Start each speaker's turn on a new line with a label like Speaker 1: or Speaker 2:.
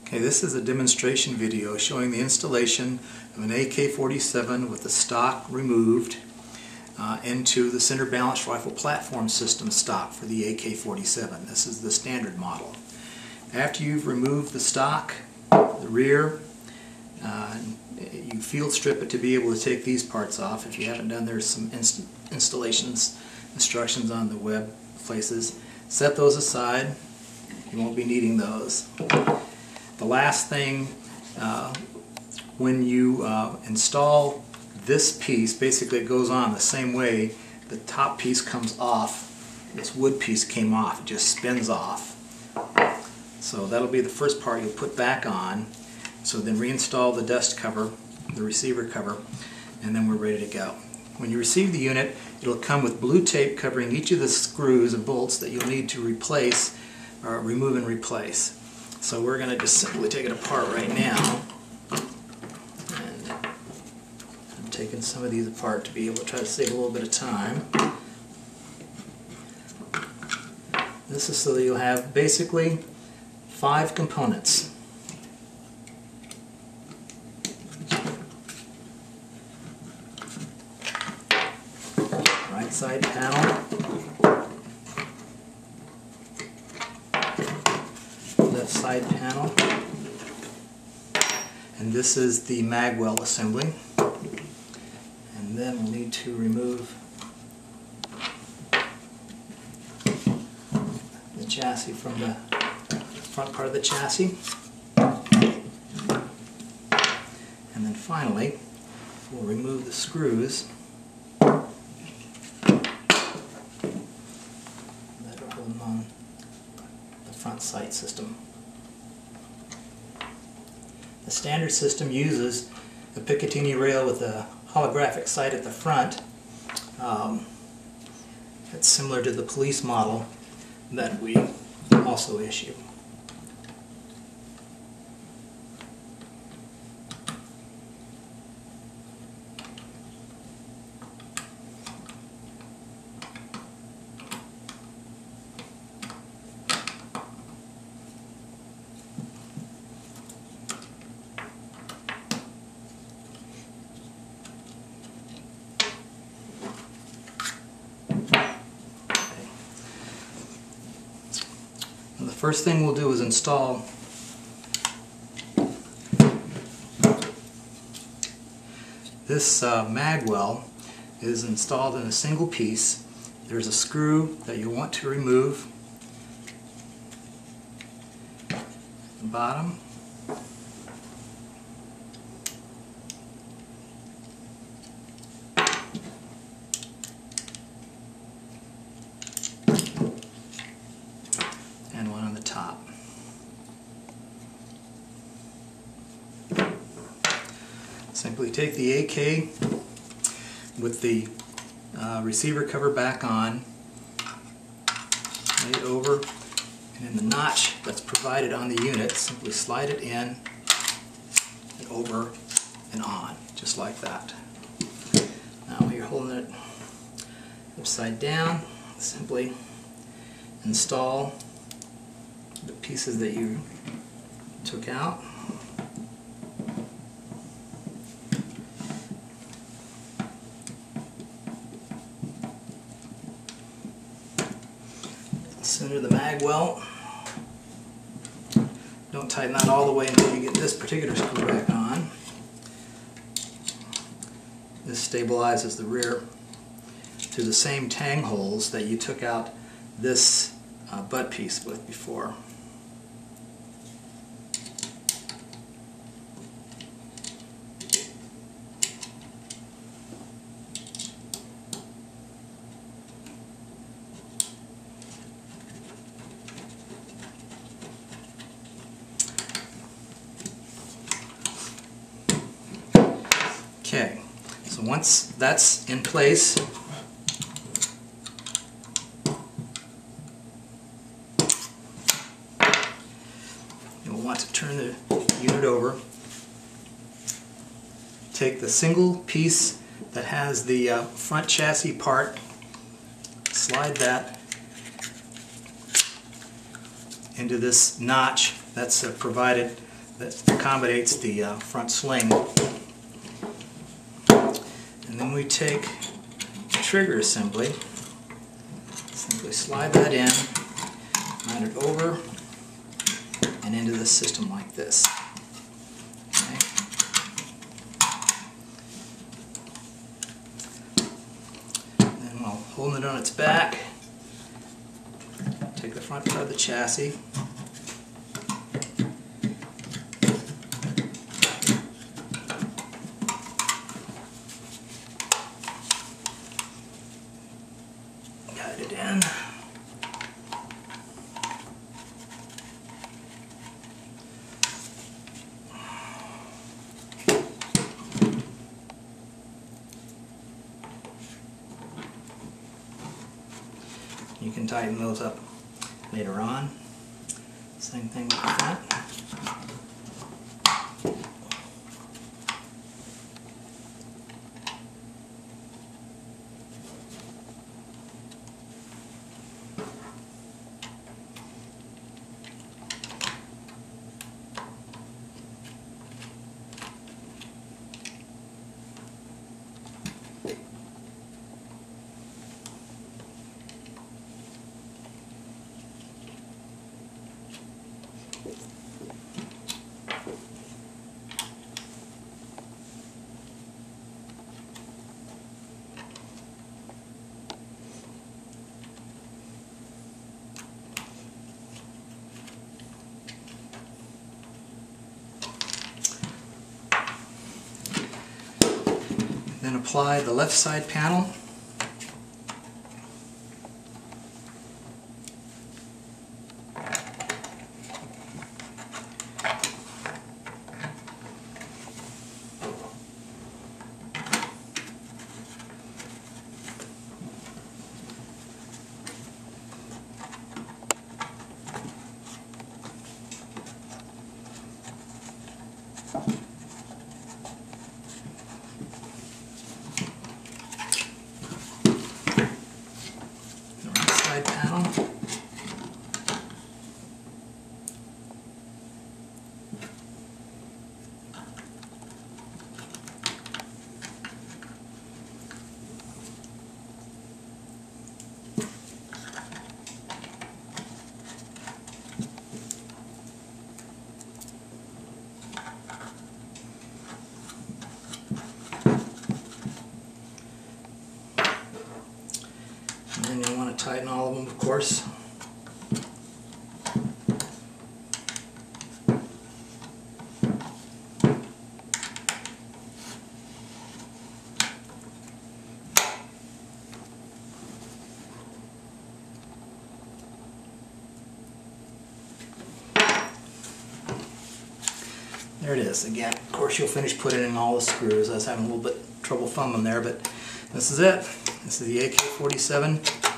Speaker 1: Okay, this is a demonstration video showing the installation of an AK-47 with the stock removed into the center balanced rifle platform system stock for the AK-47. This is the standard model. After you've removed the stock, the rear, you field strip it to be able to take these parts off. If you haven't done, there's some instructions on the web places. Set those aside. You won't be needing those. The last thing, when you install this piece, basically it goes on the same way. The top piece comes off. This wood piece came off. It just spins off. So that'll be the first part you'll put back on. So then reinstall the dust cover, the receiver cover, and then we're ready to go. When you receive the unit, it'll come with blue tape covering each of the screws and bolts that you'll need to replace, or remove and replace. So we're going to just simply take it apart right now. And I'm taking some of these apart to be able to try to save a little bit of time. This is so that you'll have basically 5 components. Right side panel, left side panel, and this is the mag well assembly. And then we'll need to remove the chassis from the front part of the chassis. And then finally, we'll remove the screws that are holding on the front sight system. The standard system uses a Picatinny rail with a holographic sight at the front. It's similar to the police model that we also issue. And the first thing we'll do is install this mag well. Is installed in a single piece. There's a screw that you want to remove at the bottom. And one on the top. Simply take the AK with the receiver cover back on, lay it over, and in the notch that's provided on the unit, simply slide it in and over and on, just like that. Now when you're holding it upside down, simply install the pieces that you took out. Center the mag well. Don't tighten that all the way until you get this particular screw back on. This stabilizes the rear to the same tang holes that you took out this butt piece with before. Okay, so once that's in place, you'll want to turn the unit over. Take the single piece that has the front chassis part, slide that into this notch that's provided that accommodates the front sling. And then we take the trigger assembly, simply slide that in, mount it over and into the system like this. Okay. And then while holding it on its back, take the front part of the chassis, guide it in. You can tighten those up later on. Same thing with the front. Then apply the left side panel. Panel. And then you want to tighten all of them, of course. There it is. Again, of course you'll finish putting in all the screws. I was having a little bit trouble fumbling there, but this is it. This is the AK-47